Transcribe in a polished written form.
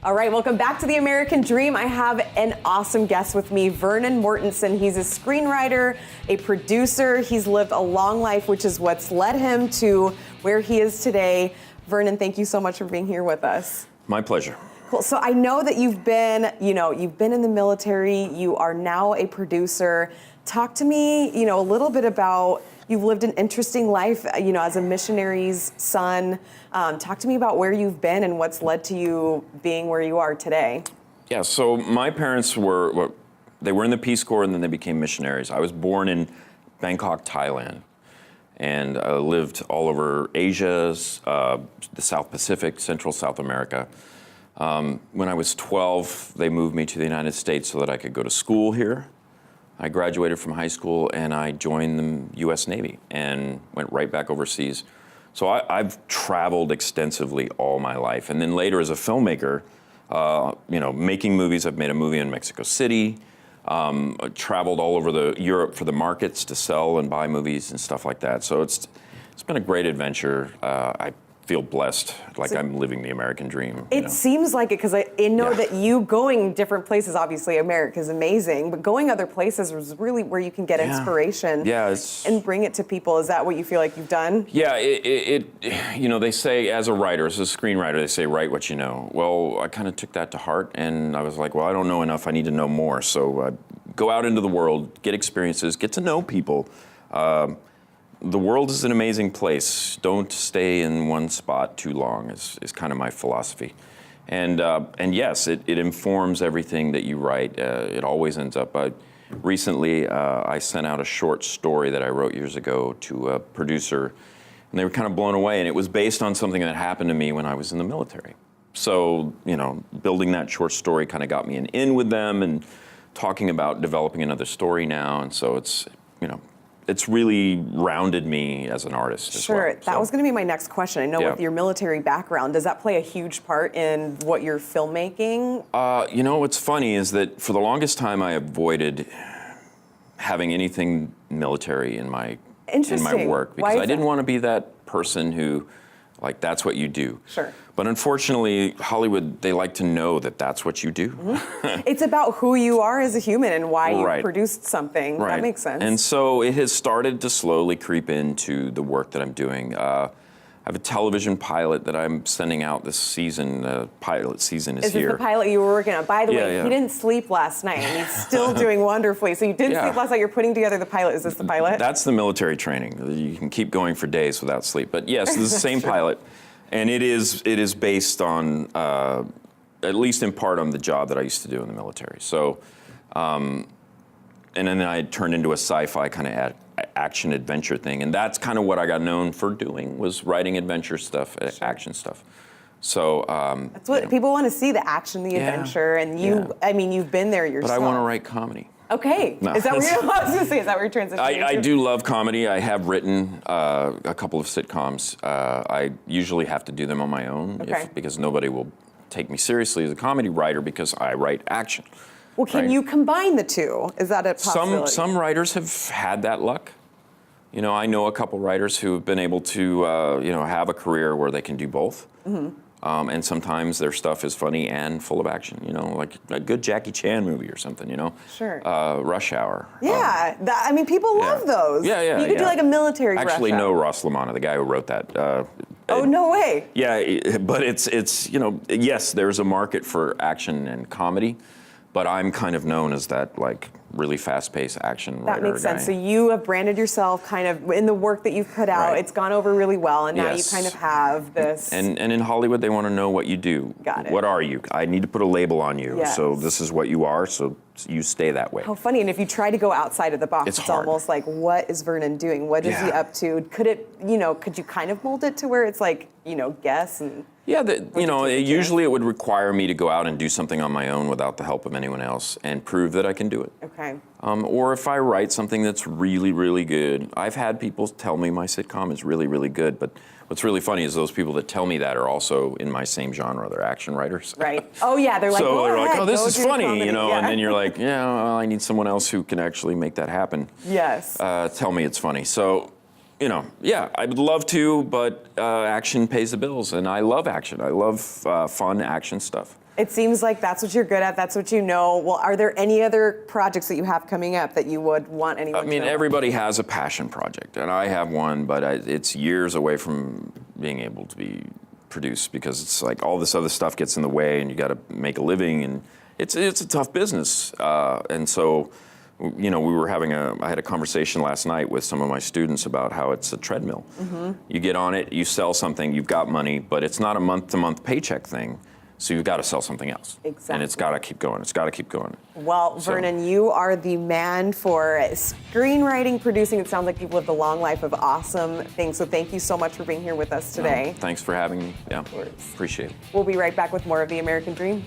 All right, welcome back to The American Dream. I have an awesome guest with me, Vernon Mortensen. He's a screenwriter, a producer. He's lived a long life, which is what's led him to where he is today. Vernon, thank you so much for being here with us. My pleasure. Cool. So I know that you've been in the military. You are now a producer. Talk to me, a little bit about, you've lived an interesting life, as a missionary's son. Talk to me about where you've been and what's led to you being where you are today. Yeah, so my parents they were in the Peace Corps and then they became missionaries. I was born in Bangkok, Thailand, and lived all over Asia, the South Pacific, Central South America. When I was 12, they moved me to the United States so that I could go to school here. I graduated from high school and I joined the U.S. Navy and went right back overseas. So I've traveled extensively all my life. And then later as a filmmaker, making movies. I've made a movie in Mexico City, traveled all over Europe for the markets to sell and buy movies and stuff like that. So it's been a great adventure. I feel blessed, like I'm living the American dream. It seems like it, because I know that you going different places, obviously America is amazing, but going other places is really where you can get inspiration and bring it to people. Is that what you feel like you've done? Yeah, they say as a writer, as a screenwriter, they say write what you know. Well, I kind of took that to heart and I was like, well, I don't know enough, I need to know more. So go out into the world, get experiences, get to know people. The world is an amazing place. Don't stay in one spot too long is kind of my philosophy. And yes, it informs everything that you write. It always ends up. Recently, I sent out a short story that I wrote years ago to a producer, and they were kind of blown away, and it was based on something that happened to me when I was in the military. So, building that short story kind of got me an in with them and talking about developing another story now, and so it's really rounded me as an artist as well. Sure, that was going to be my next question. I know with your military background, does that play a huge part in what you're filmmaking? What's funny is that for the longest time I avoided having anything military in my work because I didn't want to be that person who, that's what you do. Sure. But unfortunately, Hollywood, they like to know that that's what you do. Mm-hmm. It's about who you are as a human and why you produced something. Right. That makes sense. And so it has started to slowly creep into the work that I'm doing. I have a television pilot that I'm sending out this season. The pilot season is here. Is this the pilot you were working on? By the way, he didn't sleep last night, and he's still doing wonderfully. So you didn't sleep last night. You're putting together the pilot. Is this the pilot? That's the military training. You can keep going for days without sleep. But yes, this is the same pilot. And it is based on, at least in part, on the job that I used to do in the military. So, and then I turned into a sci-fi kind of action adventure thing, and that's kind of what I got known for doing, was writing adventure stuff, action stuff. So that's what people want to see: the action, the adventure, and you. I mean, you've been there yourself. But I want to write comedy. Okay. No. Is that what I was going to say? Is that where you're transitioning I do love comedy. I have written a couple of sitcoms. I usually have to do them on my own because nobody will take me seriously as a comedy writer because I write action. Well, can you combine the two? Is that a possibility? Some writers have had that luck. I know a couple writers who have been able to, have a career where they can do both. Mm-hmm. And sometimes their stuff is funny and full of action, like a good Jackie Chan movie or something, Sure. Rush Hour. Yeah, people love those. Yeah. You could do like a military Actually, Rush Hour. know Ross Lamont, the guy who wrote that. Oh, no way. Yeah, but it's yes, there's a market for action and comedy, but I'm kind of known as that, really fast-paced action writer. That makes sense. So you have branded yourself kind of in the work that you've put out. Right. It's gone over really well, and now you kind of have this. And in Hollywood, they want to know what you do. Got it. What are you? I need to put a label on you. Yes. So this is what you are, so you stay that way. How funny. And if you try to go outside of the box, it's almost like, what is Vernon doing? What is he up to? Could you kind of mold it to where it's guess and... Yeah, usually it would require me to go out and do something on my own without the help of anyone else and prove that I can do it. Okay. Or if I write something that's really, really good, I've had people tell me my sitcom is really, really good, but what's really funny is those people that tell me that are also in my same genre. They're action writers. Right. Oh, yeah, they're like, so they're like, oh, this is funny, comedy. and then you're like, well, I need someone else who can actually make that happen. Yes. Tell me it's funny. So... I would love to, but action pays the bills, and I love action. I love fun action stuff. It seems like that's what you're good at. That's what you know. Well, are there any other projects that you have coming up that you would want anyone to know? Everybody has a passion project, and I have one, but it's years away from being able to be produced because it's like all this other stuff gets in the way, and you got to make a living, and it's a tough business. And so, we were I had a conversation last night with some of my students about how it's a treadmill. Mm-hmm. You get on it, you sell something, you've got money, but it's not a month-to-month paycheck thing. So you've got to sell something else. Exactly. And it's got to keep going. It's got to keep going. Well, Vernon, you are the man for screenwriting, producing. It sounds like you've lived a long life of awesome things. So thank you so much for being here with us today. Thanks for having me. Yeah, Of course. appreciate it. We'll be right back with more of The American Dream.